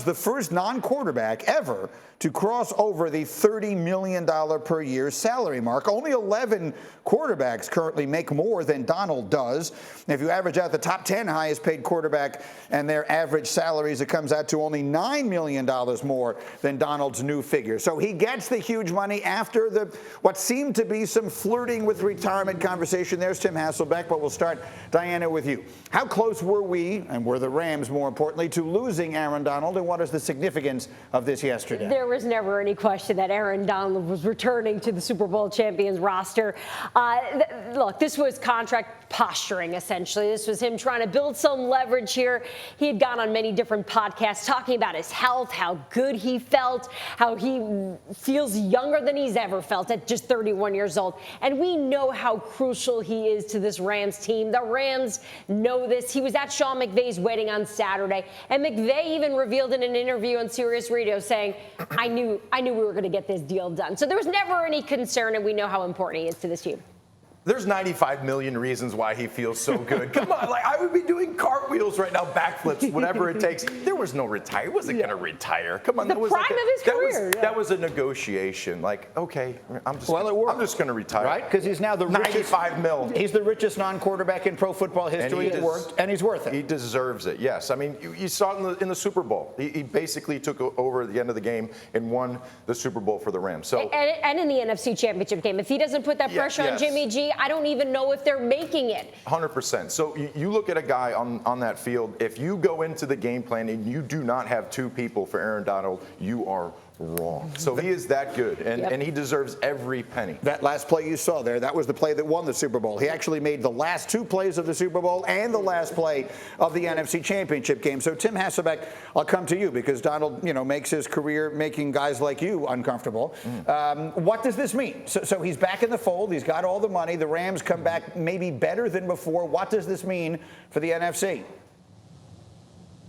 the first non-quarterback ever to cross over the $30 million per year salary mark. Only 11 quarterbacks currently make more than Donald does. If you average out the top 10 highest paid quarterback and their average salaries, it comes out to only $9 million more than Donald's new figure. So he gets the huge money after what seemed to be some flirting with retirement conversation. There's Tim Hasselbeck, but we'll start, Diana, with you. How close were we, and were the Rams more importantly, to losing Aaron Donald, and what is the significance of this yesterday? There was never any question that Aaron Donald was returning to the Super Bowl champions roster. Look, this was contract posturing, essentially. This was him trying to build some leverage here. He had gone on many different podcasts talking about his health, how good he felt, how he feels younger than he's ever felt at just 31 years old. And we know how crucial he is to this Rams team. The Rams know this. He was at Sean McVay's wedding on Saturday, and McVay even revealed in an interview on Sirius Radio saying, I knew we were going to get this deal done. So there was never any concern, and we know how important he is to this team. There's 95 million reasons why he feels so good. Come on, like I would be doing cartwheels right now, backflips, whatever it takes. There was no retire. He wasn't going to retire. Come on, the prime of his career. That was a negotiation. Like, okay, I'm just going to retire. Right? Because he's now the 95 mil. He's the richest non-quarterback in pro football history. It worked, and he's worth it. He deserves it. Yes. I mean, you saw it in the Super Bowl. He basically took over at the end of the game and won the Super Bowl for the Rams. So and in the NFC Championship game, if he doesn't put that pressure on Jimmy G, I don't even know if they're making it. 100%. So you look at a guy on that field, if you go into the game plan and you do not have two people for Aaron Donald, you are wrong. So he is that good, and he deserves every penny. That last play you saw there, that was the play that won the Super Bowl. He actually made the last two plays of the Super Bowl and the last play of the NFC Championship game. So Tim Hasselbeck, I'll come to you because Donald, makes his career making guys like you uncomfortable. What does this mean? So he's back in the fold. He's got all the money. The Rams come back maybe better than before. What does this mean for the NFC?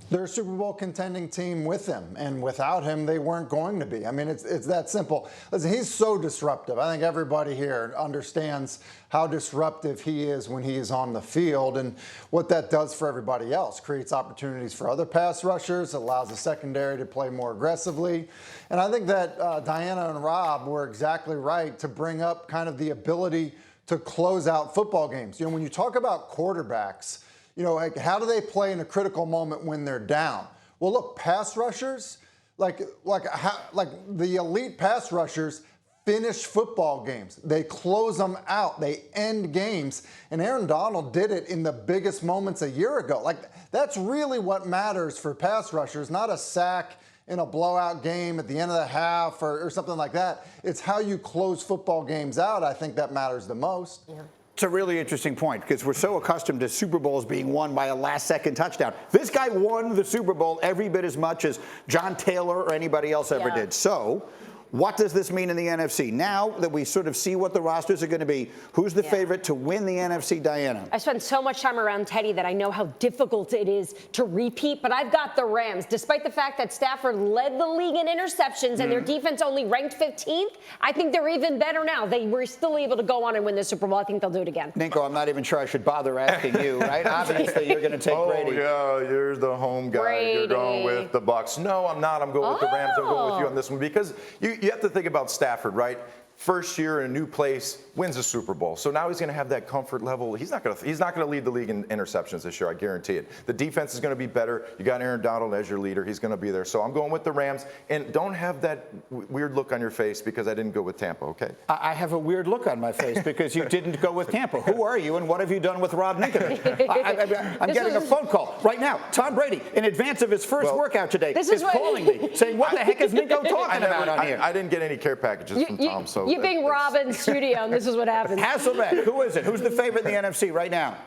They're a Super Bowl contending team with him, and without him, they weren't going to be. I mean, it's that simple. Listen, he's so disruptive. I think everybody here understands how disruptive he is when he is on the field, and what that does for everybody else. Creates opportunities for other pass rushers, allows the secondary to play more aggressively. And I think that Diana and Rob were exactly right to bring up kind of the ability to close out football games. When you talk about quarterbacks, like how do they play in a critical moment when they're down? Well, look, pass rushers, like the elite pass rushers finish football games. They close them out. They end games. And Aaron Donald did it in the biggest moments a year ago. Like that's really what matters for pass rushers, not a sack in a blowout game at the end of the half or something like that. It's how you close football games out. I think that matters the most. Yeah. It's a really interesting point because we're so accustomed to Super Bowls being won by a last-second touchdown. This guy won the Super Bowl every bit as much as John Taylor or anybody else ever did. So what does this mean in the NFC? Now that we sort of see what the rosters are going to be, who's the favorite to win the NFC, Diana? I spent so much time around Teddy that I know how difficult it is to repeat, but I've got the Rams. Despite the fact that Stafford led the league in interceptions and their defense only ranked 15th, I think they're even better now. They were still able to go on and win the Super Bowl. I think they'll do it again. Ninko, I'm not even sure I should bother asking you, right? Obviously, you're going to take Brady. Oh, yeah, you're the home guy. Brady. You're going with the Bucs. No, I'm not. I'm going with the Rams. I'm going with you on this one because you have to think about Stafford, right? First year in a new place, wins a Super Bowl. So now he's going to have that comfort level. He's not going to lead the league in interceptions this year, I guarantee it. The defense is going to be better. You got Aaron Donald as your leader. He's going to be there. So I'm going with the Rams. And don't have that weird look on your face because I didn't go with Tampa, okay? I have a weird look on my face because you didn't go with Tampa. Who are you and what have you done with Rob Ninkovich? I'm getting a phone call right now. Tom Brady, in advance of his first workout today, is calling me saying, what the heck is Ninko talking about on here? I didn't get any care packages from Tom. So you being Rob in studio, and this is what happens. Hasselbeck, who is it? Who's the favorite in the NFC right now?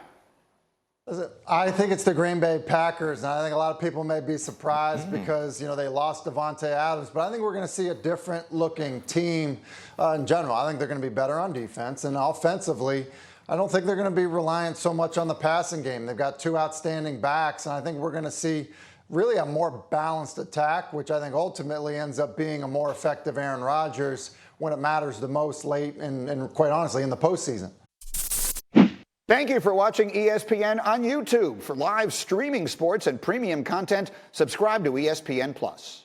I think it's the Green Bay Packers, and I think a lot of people may be surprised because they lost Devontae Adams, but I think we're going to see a different looking team in general. I think they're going to be better on defense, and offensively, I don't think they're going to be reliant so much on the passing game. They've got two outstanding backs, and I think we're going to see really a more balanced attack, which I think ultimately ends up being a more effective Aaron Rodgers when it matters the most late and quite honestly in the postseason. Thank you for watching ESPN on YouTube. For live streaming sports and premium content, subscribe to ESPN+.